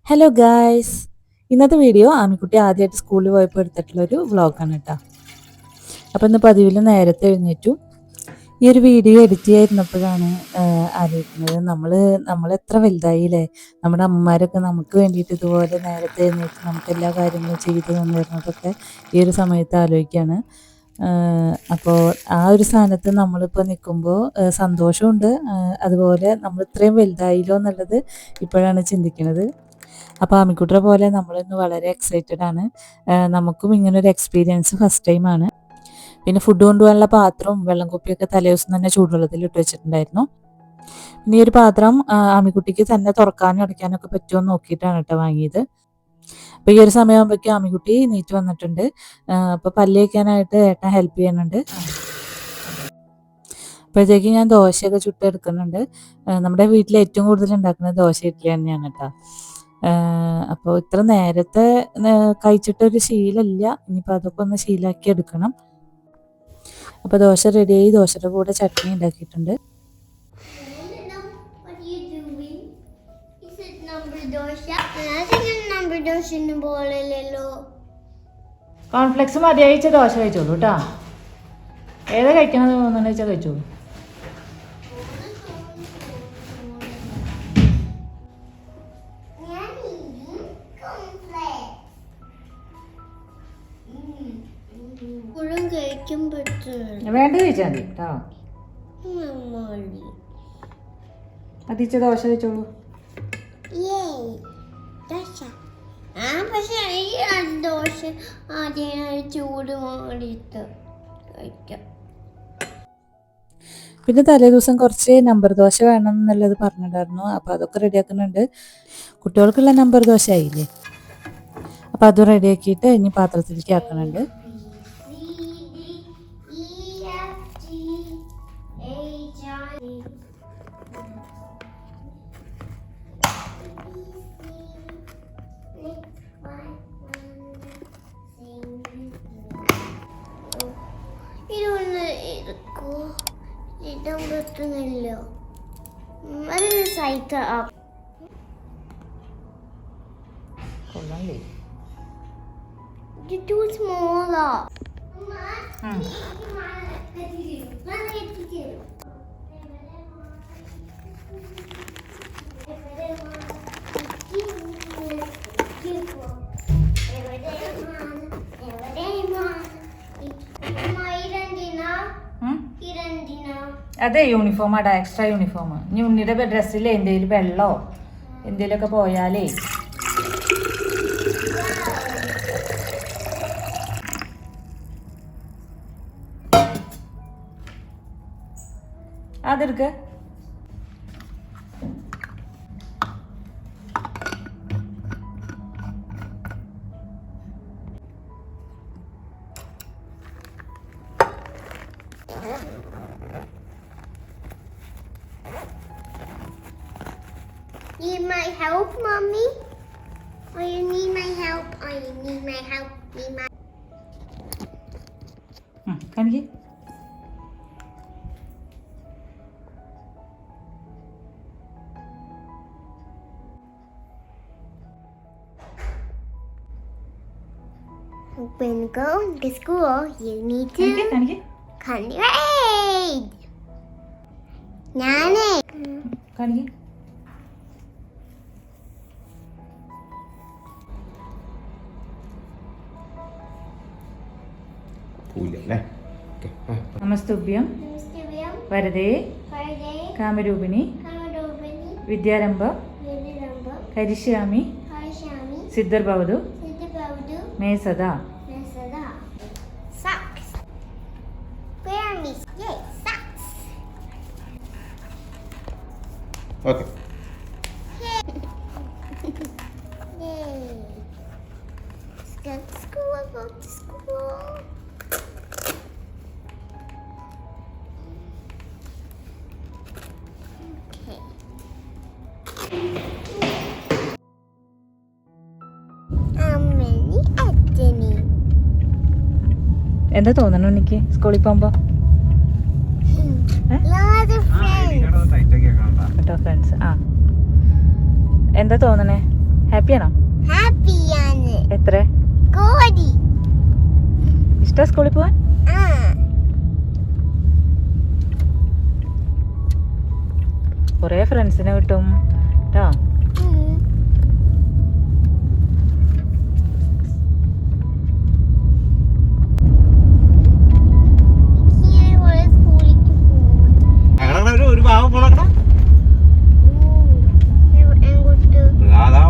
Hello guys, ഇന്നത്തെ video ആമിക്കുട്ടി ആദ്യമായിട്ട് സ്കൂളിൽ പോയപ്പോൾ എടുത്തിട്ടുള്ളൊരു വ്ളോഗാണ് കേട്ടോ. അപ്പോൾ ഇന്ന് പതിവിൽ നേരത്തെ എഴുന്നേറ്റു. ഈ ഒരു വീഡിയോ എഡിറ്റ് ചെയ്യാതിരുന്നപ്പോഴാണ് ആലോചിക്കുന്നത്, നമ്മൾ എത്ര വലുതായില്ലേ. നമ്മുടെ അമ്മമാരൊക്കെ നമുക്ക് വേണ്ടിയിട്ട് ഇതുപോലെ നേരത്തെ എഴുന്നേറ്റ് നമുക്ക് എല്ലാ കാര്യങ്ങളും ചെയ്തു തന്നിരുന്നതൊക്കെ ഈ ഒരു സമയത്ത് ആലോചിക്കുകയാണ്. അപ്പോൾ ആ ഒരു സ്ഥാനത്ത് നമ്മളിപ്പോൾ നിൽക്കുമ്പോൾ സന്തോഷമുണ്ട്. അതുപോലെ നമ്മൾ ഇത്രയും വലുതായില്ലോ എന്നുള്ളത് ഇപ്പോഴാണ് ചിന്തിക്കുന്നത്. അപ്പോൾ ആമിക്കുട്ടിയെ പോലെ നമ്മളിന്ന് വളരെ എക്സൈറ്റഡ് ആണ്. നമുക്കും ഇങ്ങനൊരു എക്സ്പീരിയൻസ് ഫസ്റ്റ് ടൈമാണ്. പിന്നെ ഫുഡ് കൊണ്ടുപോകാനുള്ള പാത്രവും വെള്ളം കുപ്പിയൊക്കെ തലേദിവസം തന്നെ ചൂടുവെള്ളത്തിൽ ഇട്ട് വെച്ചിട്ടുണ്ടായിരുന്നു. പിന്നെ ഈ ഒരു പാത്രം ആമിക്കുട്ടിക്ക് തന്നെ തുറക്കാനും അടയ്ക്കാനും ഒക്കെ പറ്റുമോ എന്ന് നോക്കിയിട്ടാണ് കേട്ടോ വാങ്ങിയത്. അപ്പോൾ ഈ ഒരു സമയമാകുമ്പോഴേക്കും ആമിക്കുട്ടി നീറ്റ് വന്നിട്ടുണ്ട്. അപ്പോൾ പല്ല് വയ്ക്കാനായിട്ട് ഏട്ടൻ ഹെൽപ്പ് ചെയ്യുന്നുണ്ട്. അപ്പോഴത്തേക്ക് ഞാൻ ദോശയൊക്കെ ചുട്ടെടുക്കുന്നുണ്ട്. നമ്മുടെ വീട്ടിൽ ഏറ്റവും കൂടുതൽ ഉണ്ടാക്കുന്നത് ദോശ ഇഡ്ഡലി തന്നെയാണ് കേട്ടോ. അപ്പോൾ ഇത്ര നേരത്തെ കഴിച്ചിട്ടൊരു ശീലമില്ല. ഇനിയിപ്പോൾ അതൊക്കെ ഒന്ന് ശീലമാക്കി എടുക്കണം. അപ്പോൾ ദോശ റെഡിയായി. ദോശയുടെ കൂടെ ചട്നി ഉണ്ടാക്കിയിട്ടുണ്ട്. കോൺഫ്ലെക്സ് മതിയായിച്ച ദോശ കഴിച്ചോളൂ കേട്ടോ. ഏതാ കഴിക്കണമെന്ന് തോന്നുന്നു വെച്ചാൽ കഴിച്ചോളൂ. വേണ്ട കഴിച്ചാൽ മതി കേട്ടോ. അതിച്ച ദോശ കഴിച്ചോളൂ. ദോശ ആദ്യം ചൂട് മാറിയിട്ട് കഴിക്കാം. പിന്നെ തലേ ദിവസം കുറച്ച് നമ്പർ ദോശ വേണം എന്നുള്ളത് പറഞ്ഞിട്ടുണ്ടായിരുന്നു. അപ്പോൾ അതൊക്കെ റെഡിയാക്കുന്നുണ്ട്. കുട്ടികൾക്കുള്ള നമ്പർ ദോശ ആയില്ലേ, അപ്പോൾ അത് റെഡിയാക്കിയിട്ട് ഇനി പാത്രത്തിലേക്ക് ആക്കുന്നുണ്ട്. ഇതും പറ്റുന്നില്ല. അതൊരു സൈറ്റ് കൊള്ളാല്ലേ? You're too smaller. അതെ, യൂണിഫോമാടാ, എക്സ്ട്രാ യൂണിഫോം. ഇനി ഉണ്ണിയുടെ ഡ്രസ്സിൽ എന്തെങ്കിലും വെള്ളമോ എന്തെങ്കിലുമൊക്കെ പോയാലേ അതെടുക്ക. Need my help, mommy? Or you need my help? Or you need my help? Need my. കാണിക്ക്. When you go to school, you need to concentrate. Nane. കാണിക്ക്. നമസ്തുഭ്യം വരദേ കാമരൂപിണി വിദ്യാരംഭ കരിഷ്യാമി സിദ്ധർഭവതു മേ സദാ. Okay. Go to school, go to school. എന്താ തോന്നണു എനിക്ക് സ്കൂളിൽ പോകുമ്പോ? Lot of friends. കേട്ടോ ഫ്രണ്ട്സ്. ആ എന്താ തോന്നണേ? ഹാപ്പിയാണോ? Happy ആണ്. എത്ര കോടി. ഇഷ്ട സ്കൂളിൽ പോവാൻ? കുറേ ഫ്രണ്ട്സിനെ കിട്ടും കേട്ടോ.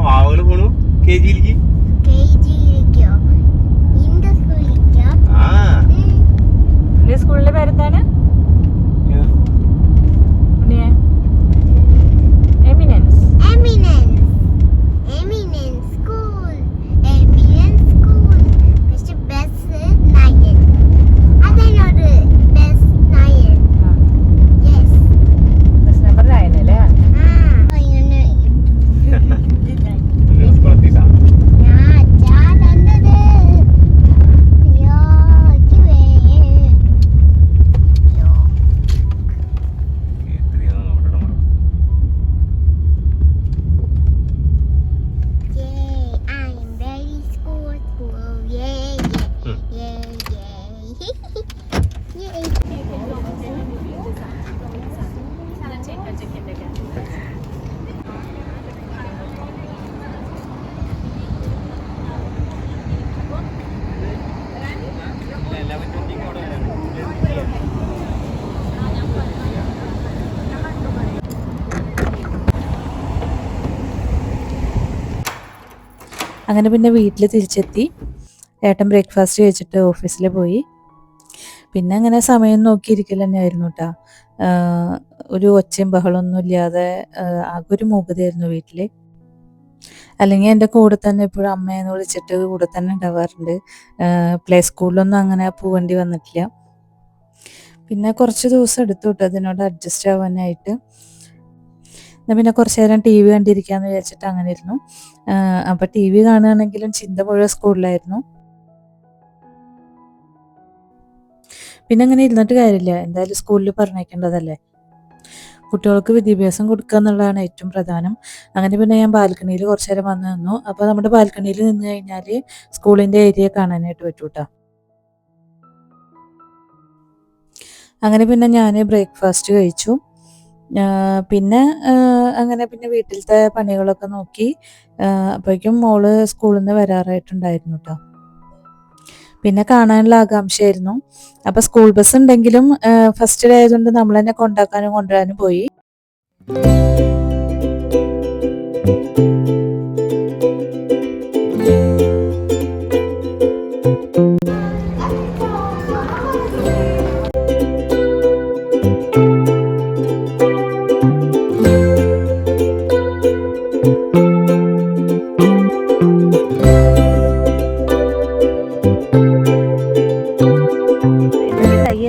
വാവകള് പോണു KG-ലേക്ക്. നിന്റെ സ്കൂളിന്റെ പേരെന്താണ്? Eminence. Eminence School. Eminence School. പക്ഷെ ബസ് 9. അതിനോട് ബസ് 9. Yes. ബസ് നമ്പർ 9 അല്ലേ? അങ്ങനെ പിന്നെ വീട്ടിൽ തിരിച്ചെത്തി. ഏട്ടൻ ബ്രേക്ക്ഫാസ്റ്റ് കഴിച്ചിട്ട് ഓഫീസിൽ പോയി. പിന്നെ അങ്ങനെ സമയം നോക്കിയിരിക്കൽ തന്നെയായിരുന്നു കേട്ടോ. ഒരു ഒച്ചയും ബഹളമൊന്നും ഇല്ലാതെ ആകെ ഒരു മൂകതയായിരുന്നു വീട്ടിൽ. അല്ലെങ്കിൽ എൻ്റെ കൂടെ തന്നെ എപ്പോഴും അമ്മയെന്ന് വിളിച്ചിട്ട് കൂടെ തന്നെ ഉണ്ടാവാറുണ്ട്. പ്ലേ സ്കൂളിലൊന്നും അങ്ങനെ പോവേണ്ടി വന്നിട്ടില്ല. പിന്നെ കുറച്ച് ദിവസം എടുത്തു കേട്ടോ അതിനോട് അഡ്ജസ്റ്റ് ആവാനായിട്ട്. എന്നാൽ പിന്നെ കുറച്ച് നേരം TV കണ്ടിരിക്കാമെന്ന് വിചാരിച്ചിട്ട് അങ്ങനെ ഇരുന്നു. അപ്പോൾ TV കാണുകയാണെങ്കിലും ചിന്ത മുഴുവൻ സ്കൂളിലായിരുന്നു. പിന്നെ അങ്ങനെ ഇരുന്നിട്ട് കാര്യമില്ല, എന്തായാലും സ്കൂളിൽ പറഞ്ഞേക്കേണ്ടതല്ലേ. കുട്ടികൾക്ക് വിദ്യാഭ്യാസം കൊടുക്കുക എന്നുള്ളതാണ് ഏറ്റവും പ്രധാനം. അങ്ങനെ പിന്നെ ഞാൻ ബാൽക്കണിയിൽ കുറച്ച് നേരം വന്ന് നിന്നു. അപ്പോൾ നമ്മുടെ ബാൽക്കണിയിൽ നിന്ന് കഴിഞ്ഞാൽ സ്കൂളിൻ്റെ ഏരിയ കാണാനായിട്ട് പറ്റൂ കേട്ടോ. അങ്ങനെ പിന്നെ ഞാൻ ബ്രേക്ക്ഫാസ്റ്റ് കഴിച്ചു. പിന്നെ അങ്ങനെ പിന്നെ വീട്ടിലത്തെ പണികളൊക്കെ നോക്കി. അപ്പോഴേക്കും മോള് സ്കൂളിൽ നിന്ന് വരാറായിട്ടുണ്ടായിരുന്നു കേട്ടോ. പിന്നെ കാണാനുള്ള ആകാംക്ഷയായിരുന്നു. അപ്പോൾ സ്കൂൾ ബസ് ഉണ്ടെങ്കിലും ഫസ്റ്റ് ഡേ ആയതുകൊണ്ട് നമ്മൾ തന്നെ കൊണ്ടാക്കാനും കൊണ്ടുവരാനും പോയി.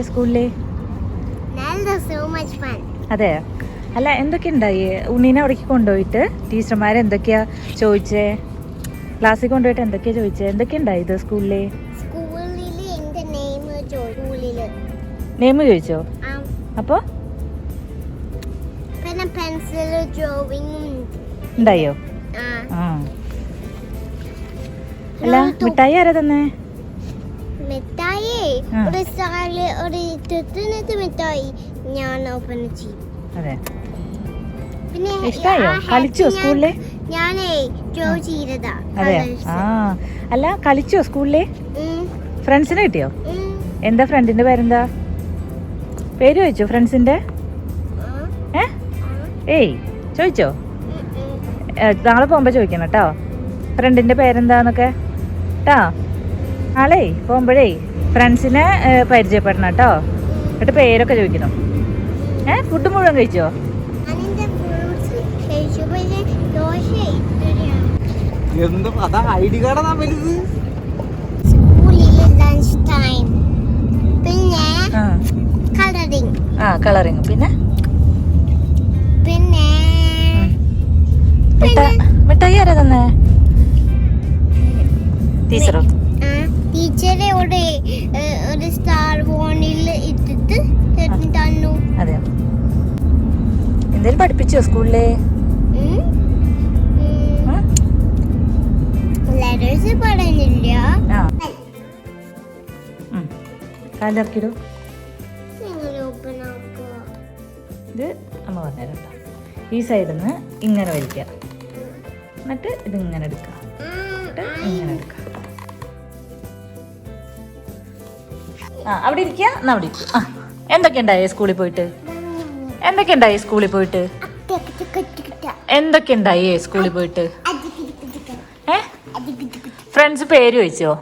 സ്കൂളിലെ അതെ. അല്ല, എന്തൊക്കെയുണ്ടായി? ഉണ്ണീനെ അവിടേക്ക് കൊണ്ടുപോയിട്ട് ടീച്ചർമാരെന്തൊക്കെയാ ചോദിച്ചേ? ക്ലാസ്സിൽ കൊണ്ടുപോയിട്ട് എന്തൊക്കെയാ ചോദിച്ചേ? എന്തൊക്കെയുണ്ടായി ഇത് സ്കൂളിലെ? നെയിം ചോദിച്ചോ? അപ്പോ ഉണ്ടായോ? അല്ല, മിഠായി ആരാ തന്നെ? മിഠായി മിഠായി ഞാൻ ഓപ്പൺ ചെയ്യും. അതെ. പിന്നെ ഇഷ്ടായോ? കളിച്ചോ സ്കൂളിലെ? ഞാനേ ജോലി ചെയ്തതാ. അതെ. അല്ല, കളിച്ചോ സ്കൂളിലെ? ഫ്രണ്ട്സിനെ കിട്ടിയോ? എന്താ ഫ്രണ്ടിന്റെ പേരെന്താ? പേര് ചോദിച്ചോ ഫ്രണ്ട്സിന്റെ? ഏയ് ചോദിച്ചോ? നാളെ പോകുമ്പോ ചോദിക്കണം കേട്ടോ ഫ്രണ്ടിന്റെ പേരെന്താന്നൊക്കെ കേട്ടോ. നാളെ പോകുമ്പോഴേ ഫ്രണ്ട്സിനെ പരിചയപ്പെടണം കേട്ടോ. എന്നിട്ട് പേരൊക്കെ ചോദിക്കണം. ഫുഡ് മുഴുവൻ കഴിച്ചോ? കളറിങ്. പിന്നെ മിഠായി ആരാ തന്നെ? ടീച്ചറോ? ടീച്ചറെ ഒരു സ്റ്റാർ വോണിൽ ഇട്ടിട്ട് തന്നു. എന്തേലും പഠിപ്പിച്ചോ സ്കൂളിലെ? ലെറ്റേഴ്സ് പറഞ്ഞില്ല. ആ കാലിറക്കിടൂ. ഓപ്പൺ ആക്കുക. ഇത് അമ്മ പറഞ്ഞുതരാം കേട്ടോ. ഈ സൈഡിൽ നിന്ന് ഇങ്ങനെ വലിക്കുക, എന്നിട്ട് ഇതിങ്ങനെ എടുക്കുക, എന്നിട്ട് ഇങ്ങനെ എടുക്കുക. ആ അവിടെ ഇരിക്കുക. എന്നാ അവിടെ ഇരിക്കും. ആ എന്തൊക്കെയുണ്ടായി സ്കൂളിൽ പോയിട്ട്? എന്തൊക്കെയുണ്ടായി സ്കൂളിൽ പോയിട്ട്? എന്തൊക്കെയുണ്ടായി സ്കൂളിൽ പോയിട്ട്? ഫ്രണ്ട്സ് പേര് ചോദിച്ചോ?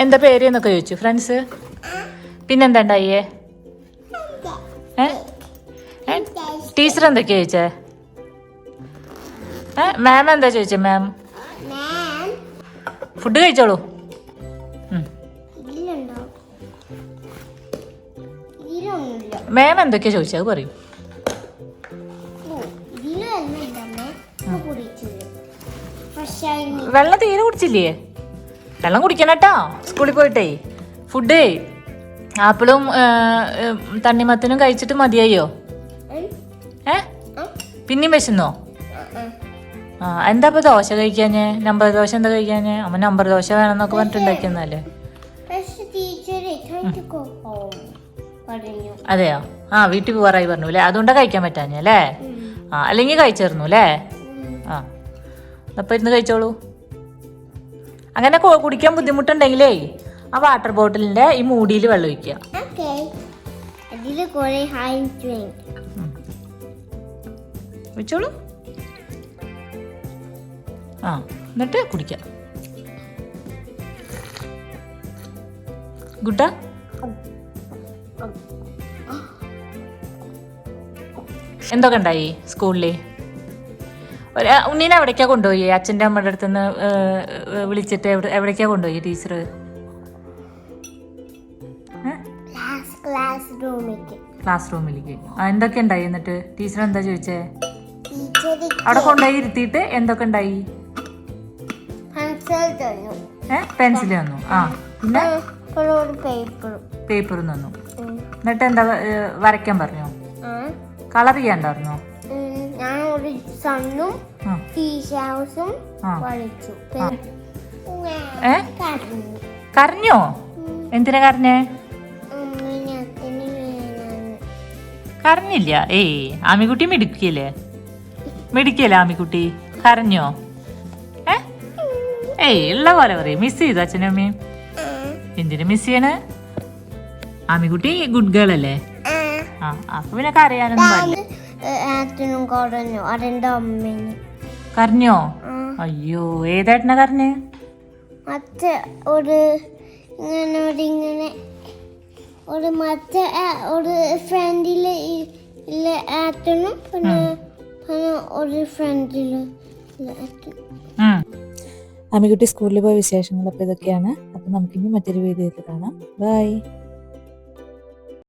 എന്താ പേര് എന്നൊക്കെ ചോദിച്ചു ഫ്രണ്ട്സ്. പിന്നെന്താ ഉണ്ടായേ? ടീച്ചർ എന്തൊക്കെയാ ചോദിച്ചേ? മാം എന്താ ചോദിച്ചേ? മാം ഫുഡ് കഴിച്ചോളൂ. മാം എന്തൊക്കെയാ ചോദിച്ചത് അത് പറയൂ. വെള്ളം തീരെ കുടിച്ചില്ലേ? വെള്ളം കുടിക്കണം കേട്ടോ സ്കൂളിൽ പോയിട്ടേ. ഫുഡ് ആപ്പിളും തണ്ണിമത്തനും കഴിച്ചിട്ട് മതിയായോ? പിന്നെയും വിശന്നോ? ആ എന്താ ഇപ്പൊ ദോശ കഴിക്കാഞ്ഞേ? നമ്പർ ദോശ എന്താ കഴിക്കാഞ്ഞേ? അമ്മ നമ്പർ ദോശ വേണമെന്നൊക്കെ പറഞ്ഞിട്ടുണ്ടാക്കിയെന്നല്ലേ. അതെയോ? ആ വീട്ടിൽ പോവാറായി പറഞ്ഞു അല്ലേ? അതുകൊണ്ടാ കഴിക്കാൻ പറ്റാഞ്ഞേ അല്ലേ? ആ അല്ലെങ്കിൽ കഴിച്ചേർന്നു അല്ലേ? ആ അപ്പൊ ഇരുന്ന് കഴിച്ചോളൂ. അങ്ങനെ കുടിക്കാൻ ബുദ്ധിമുട്ടുണ്ടെങ്കിലേ ആ വാട്ടർ ബോട്ടിലിന്റെ ഈ മൂടിയിൽ വെള്ളം ഒഴിക്കുക. ഒഴിച്ചോളൂ. ആ എന്നിട്ട് കുടിക്കാം. ഗുഡാ. എന്തൊക്കെ ഉണ്ടായി സ്കൂളിൽ? ഉണ്ണീനെ എവിടേക്കാ കൊണ്ടുപോയി? അച്ഛൻ്റെ അമ്മയുടെ അടുത്തുനിന്ന് വിളിച്ചിട്ട് എവിടേക്കാ കൊണ്ടുപോയി ടീച്ചർ? ക്ലാസ് റൂമിലേക്ക്. എന്തൊക്കെ ഉണ്ടായി എന്നിട്ട്? ടീച്ചർ എന്താ ചോദിച്ചേ? അവിടെ കൊണ്ടുപോയി ഇരുത്തിയിട്ട് എന്തൊക്കെ ഉണ്ടായി? പെൻസിൽ തന്നു. ആ പിന്നെ പേപ്പർ തന്നു. എന്നിട്ട് എന്താ വരയ്ക്കാൻ പറഞ്ഞോ? കളർ ചെയ്യാണ്ടായിരുന്നോ? കരഞ്ഞോ? എന്തിനാ കരഞ്ഞേ? കരഞ്ഞില്ല. ആമിക്കുട്ടി മിടുക്കിയല്ലേ? മിടുക്കിയല്ലേ ആമിക്കുട്ടി? കരഞ്ഞോ? ഉള്ള പോലെ പറയും. മിസ് ചെയ്തു അച്ഛനും അമ്മയും? എന്തിനു മിസ് ചെയ്യണേ? ആമിക്കുട്ടി ഗുഡ് ഗേൾ അല്ലേ? ആ അപ്പൊ പിന്നെ കരയാനൊന്നും പാടില്ല. കരഞ്ഞോ? അയ്യോ ഏതായിട്ടാ കരഞ്ഞേ? ഒരു ഫ്രണ്ടില് ആറ്റനും പിന്നെ ഒരു ഫ്രണ്ടില്. ആമിക്കുട്ടി സ്കൂളിൽ പോയ വിശേഷങ്ങൾ അപ്പോൾ ഇതൊക്കെയാണ്. അപ്പം നമുക്കിനി മറ്റൊരു വീഡിയോയിൽ കാണാം. ബൈ.